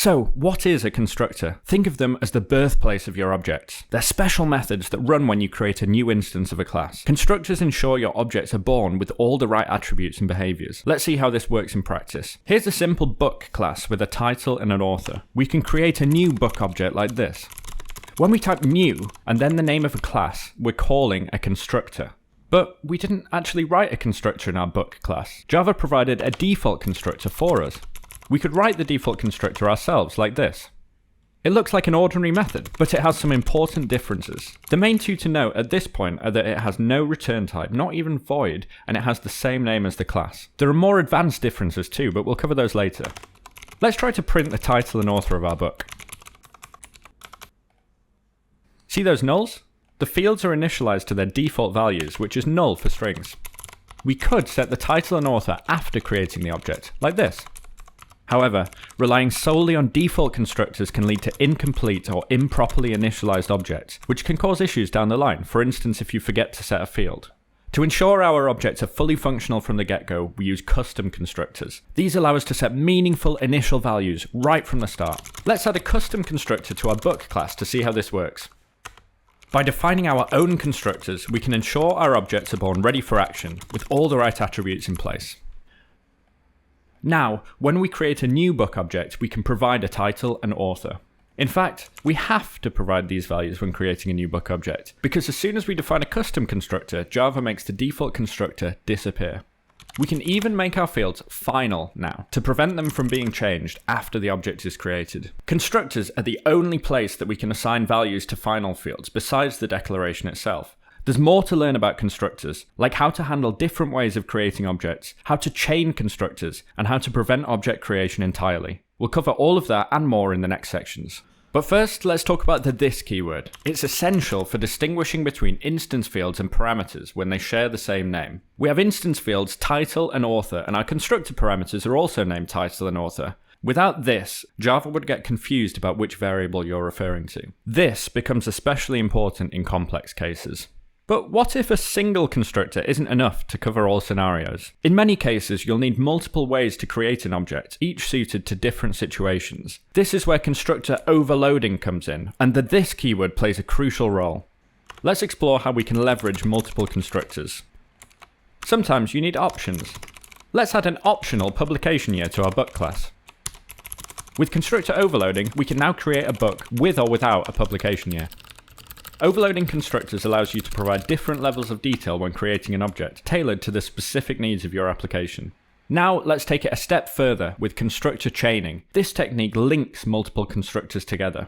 So, what is a constructor? Think of them as the birthplace of your objects. They're special methods that run when you create a new instance of a class. Constructors ensure your objects are born with all the right attributes and behaviors. Let's see how this works in practice. Here's a simple book class with a title and an author. We can create a new book object like this. When we type new and then the name of a class, we're calling a constructor. But we didn't actually write a constructor in our book class. Java provided a default constructor for us. We could write the default constructor ourselves like this. It looks like an ordinary method, but it has some important differences. The main two to note at this point are that it has no return type, not even void, and it has the same name as the class. There are more advanced differences too, but we'll cover those later. Let's try to print the title and author of our book. See those nulls? The fields are initialized to their default values, which is null for strings. We could set the title and author after creating the object, like this. However, relying solely on default constructors can lead to incomplete or improperly initialized objects, which can cause issues down the line, for instance if you forget to set a field. To ensure our objects are fully functional from the get-go, we use custom constructors. These allow us to set meaningful initial values right from the start. Let's add a custom constructor to our book class to see how this works. By defining our own constructors, we can ensure our objects are born ready for action, with all the right attributes in place. Now, when we create a new book object, we can provide a title and author. In fact, we have to provide these values when creating a new book object, because as soon as we define a custom constructor, Java makes the default constructor disappear. We can even make our fields final now, to prevent them from being changed after the object is created. Constructors are the only place that we can assign values to final fields, besides the declaration itself. There's more to learn about constructors, like how to handle different ways of creating objects, how to chain constructors, and how to prevent object creation entirely. We'll cover all of that and more in the next sections. But first, let's talk about the this keyword. It's essential for distinguishing between instance fields and parameters when they share the same name. We have instance fields title and author, and our constructor parameters are also named title and author. Without this, Java would get confused about which variable you're referring to. This becomes especially important in complex cases. But what if a single constructor isn't enough to cover all scenarios? In many cases, you'll need multiple ways to create an object, each suited to different situations. This is where constructor overloading comes in, and the this keyword plays a crucial role. Let's explore how we can leverage multiple constructors. Sometimes you need options. Let's add an optional publication year to our book class. With constructor overloading, we can now create a book with or without a publication year. Overloading constructors allows you to provide different levels of detail when creating an object, tailored to the specific needs of your application. Now let's take it a step further with constructor chaining. This technique links multiple constructors together.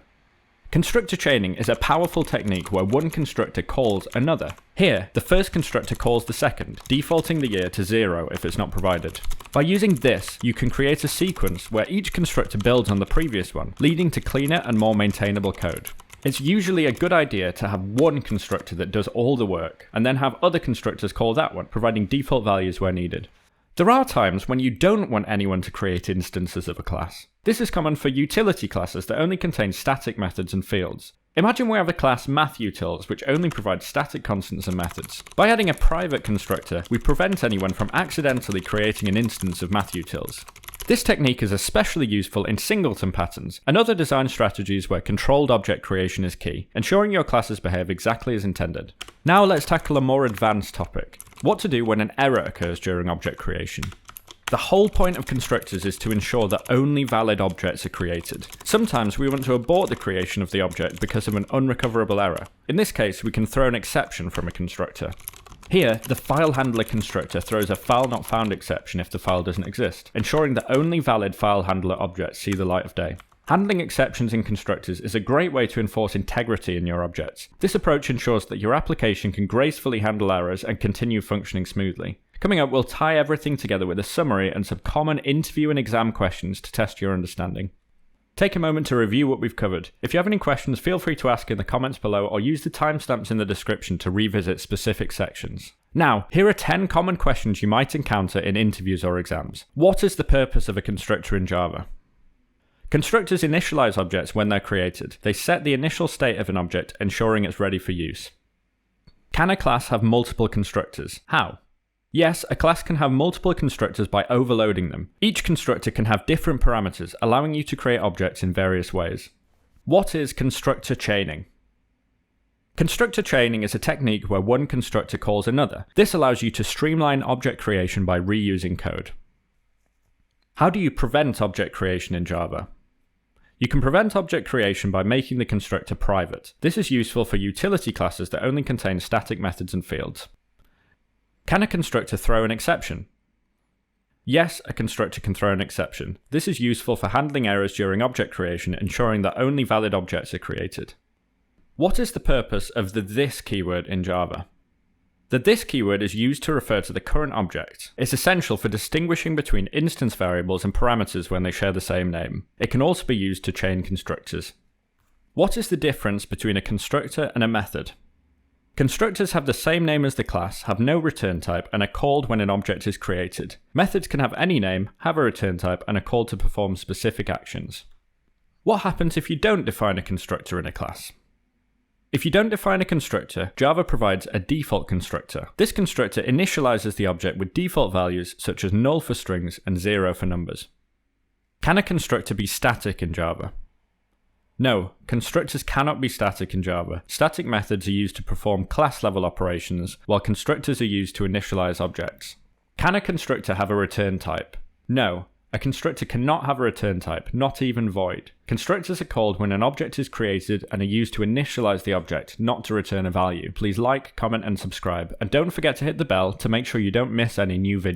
Constructor chaining is a powerful technique where one constructor calls another. Here, the first constructor calls the second, defaulting the year to 0 if it's not provided. By using this, you can create a sequence where each constructor builds on the previous one, leading to cleaner and more maintainable code. It's usually a good idea to have one constructor that does all the work, and then have other constructors call that one, providing default values where needed. There are times when you don't want anyone to create instances of a class. This is common for utility classes that only contain static methods and fields. Imagine we have a class mathUtils which only provides static constants and methods. By adding a private constructor, we prevent anyone from accidentally creating an instance of mathUtils. This technique is especially useful in singleton patterns and other design strategies where controlled object creation is key, ensuring your classes behave exactly as intended. Now let's tackle a more advanced topic: what to do when an error occurs during object creation. The whole point of constructors is to ensure that only valid objects are created. Sometimes we want to abort the creation of the object because of an unrecoverable error. In this case, we can throw an exception from a constructor. Here, the file handler constructor throws a file not found exception if the file doesn't exist, ensuring that only valid file handler objects see the light of day. Handling exceptions in constructors is a great way to enforce integrity in your objects. This approach ensures that your application can gracefully handle errors and continue functioning smoothly. Coming up, we'll tie everything together with a summary and some common interview and exam questions to test your understanding. Take a moment to review what we've covered. If you have any questions, feel free to ask in the comments below or use the timestamps in the description to revisit specific sections. Now, here are 10 common questions you might encounter in interviews or exams. What is the purpose of a constructor in Java? Constructors initialize objects when they're created. They set the initial state of an object, ensuring it's ready for use. Can a class have multiple constructors? How? Yes, a class can have multiple constructors by overloading them. Each constructor can have different parameters, allowing you to create objects in various ways. What is constructor chaining? Constructor chaining is a technique where one constructor calls another. This allows you to streamline object creation by reusing code. How do you prevent object creation in Java? You can prevent object creation by making the constructor private. This is useful for utility classes that only contain static methods and fields. Can a constructor throw an exception? Yes, a constructor can throw an exception. This is useful for handling errors during object creation, ensuring that only valid objects are created. What is the purpose of the this keyword in Java? The this keyword is used to refer to the current object. It's essential for distinguishing between instance variables and parameters when they share the same name. It can also be used to chain constructors. What is the difference between a constructor and a method? Constructors have the same name as the class, have no return type, and are called when an object is created. Methods can have any name, have a return type, and are called to perform specific actions. What happens if you don't define a constructor in a class? If you don't define a constructor, Java provides a default constructor. This constructor initializes the object with default values such as null for strings and 0 for numbers. Can a constructor be static in Java? No, constructors cannot be static in Java. Static methods are used to perform class-level operations, while constructors are used to initialize objects. Can a constructor have a return type? No, a constructor cannot have a return type, not even void. Constructors are called when an object is created and are used to initialize the object, not to return a value. Please like, comment, and subscribe, and don't forget to hit the bell to make sure you don't miss any new videos.